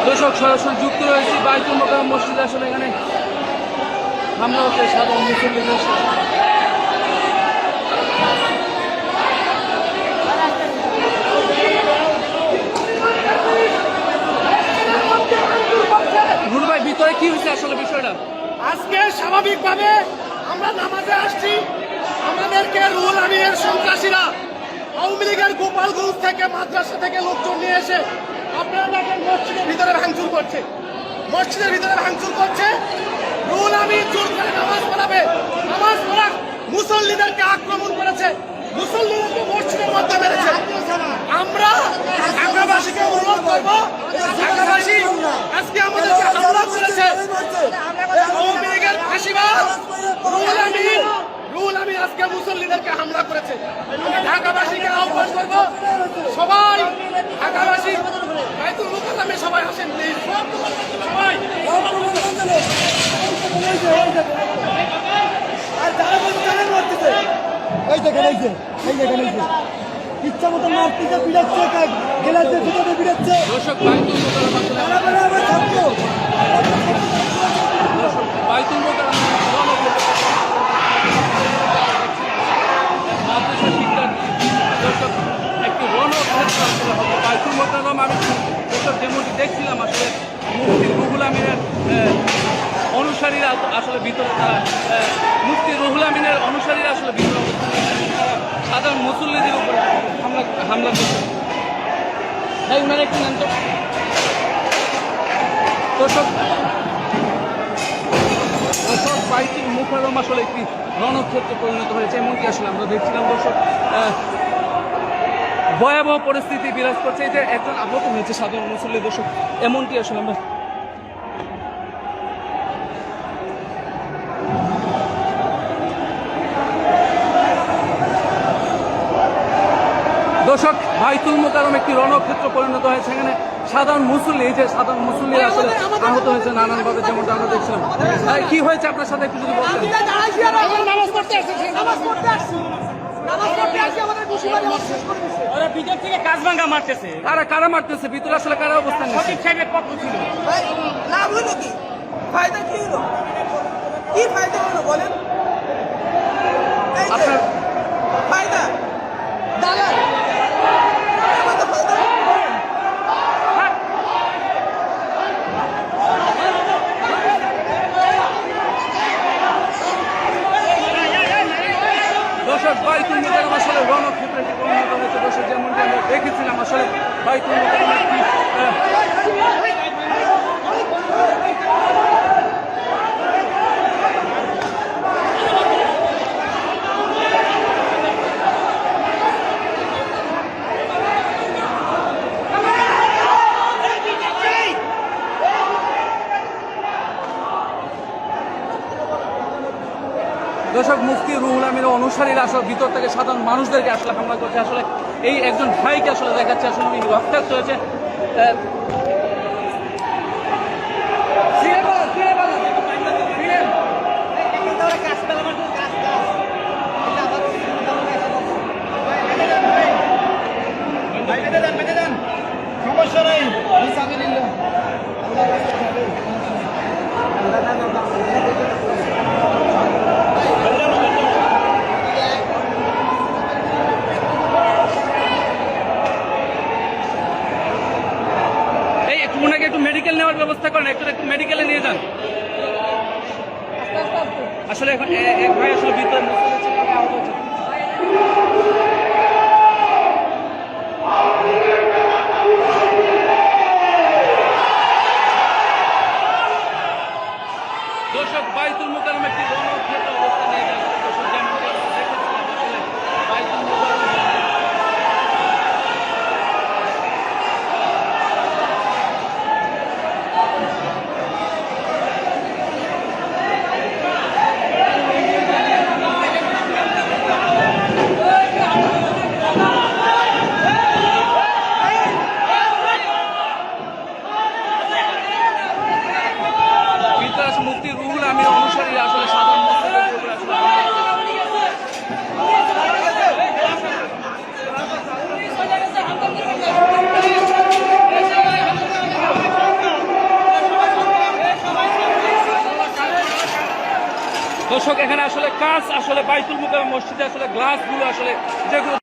দর্শক সরাসরি যুক্ত রয়েছি বাইতুল মোকাররম মসজিদ। আসলে এখানে হামলা হচ্ছে সাধারণ মুসল্লিদের। রুল ভাই, ভিতরে কি হয়েছে আসলে বিষয়টা? আজকে স্বাভাবিকভাবে আমরা নামাজে আসছি, আমাদেরকে রুহুল আমিনের সন্ত্রাসীরা আওয়ামী লীগের গোপালগঞ্জ থেকে মাদ্রাসা থেকে লোকজন নিয়ে এসে আপনারা দেখেন মসজিদের ভিতরে ভাঙচুর করছে, মসজিদের ভিতরে ভাঙচুর করছে। রুহুল আমিন জোর করে নামাজ পড়াবে, নামাজ পড়া মুসল্লিদেরকে আক্রমণ করেছে, মুসল্লিদেরকে মসজিদের মধ্যে মেরেছে। আমরা ঢাকাবাসীকে অনুরোধ করবো, ঢাকাবাসী আজকে আমাদেরকে হামলা করেছে আওয়ামী লীগের ফাঁসিবাদ রুহুল আমিন আজকে মুসল্লিদেরকে হামলা করেছে। ঢাকাবাসীকে আহ্বান করবো, সবাই ঢাকাবাসী বাইতুল মুকাররমে সবাই আসেন প্লিজ, সবাই। ইচ্ছা মতো মারতেছে, পিড়াচ্ছে, গেলাতে ভিতরে পিড়াচ্ছে। দর্শক বাইতুল মোকাররম মাদ্রাসা শিক্ষার্থী দর্শক একটি রণক্ষেত্র আসলে হবে বাইতুল মোকাররম। আমি দর্শক যেমনটি দেখছিলাম আসলে মুফতি রুহুল আমিনের অনুসারীরা আসলে ভিতরে, তারা মুফতি রুহুল আমিনের অনুসারীরা আসলে ভিতরে সাধারণ মুসল্লিদের উপরে হামলা করছে। তাই উনারা একটু নেন তো দর্শক। বাইতুল মোকাররম আসলে একটি রণক্ষেত্রে পরিণত হয়েছে, এমনকি আসলে আমরা দেখছিলাম দর্শক। ভয়াবহ পরিস্থিতি বিরাজ করছে, এই যে একজন আহত হয়েছে সাধারণ মুসল্লি দর্শক, এমনটি আসলে আমরা দর্শক। বাইতুল মোকাররম একটি রণক্ষেত্র পরিণত হয়েছে, এখানে সাধারণ মুসল্লি, এই যে সাধারণ মুসল্লি আসলে আহত হয়েছে নানানভাবে, যেমনটা আমরা দেখছিলাম। কি হয়েছে আপনার সাথে একটু যদি বলতেন? কারা মারতেছে ভিতরে, আসলে কারা অবস্থান আপনার দর্শক? বাইতুল মোকাররম আসলে রণক্ষেত্রে পরিণত হয়েছে দর্শক, যেমনটি আমরা দেখেছিলাম আসলে বাইতুল মোকাররম একটি দর্শক। মুফতি রুহুল আমিনের অনুসারীরা আসলে ভিতর থেকে সাধারণ মানুষদেরকে আসলে হামলা করছে। আসলে এই একজন ভাইকে আসলে দেখাচ্ছে আসলে উনি রক্তাক্ত হয়েছে। সমস্যা নাই, ওনাকে একটু মেডিকেল নেওয়ার ব্যবস্থা করেন, একটু মেডিকেলে নিয়ে যান। আসলে এখন এক ভাই আসলে ভিতরে দর্শক। বাইতুল মোকাররম একটি রণক্ষেত্র অবস্থা নিয়ে যাচ্ছে দর্শক, যেমনটি আমরা দেখেছিলাম আসলে বাইতুল মোকাররম। দর্শক এখানে আসলে কাজ আসলে বাইতুল মুকাররম মসজিদে আসলে গ্লাসগুলো আসলে যেগুলো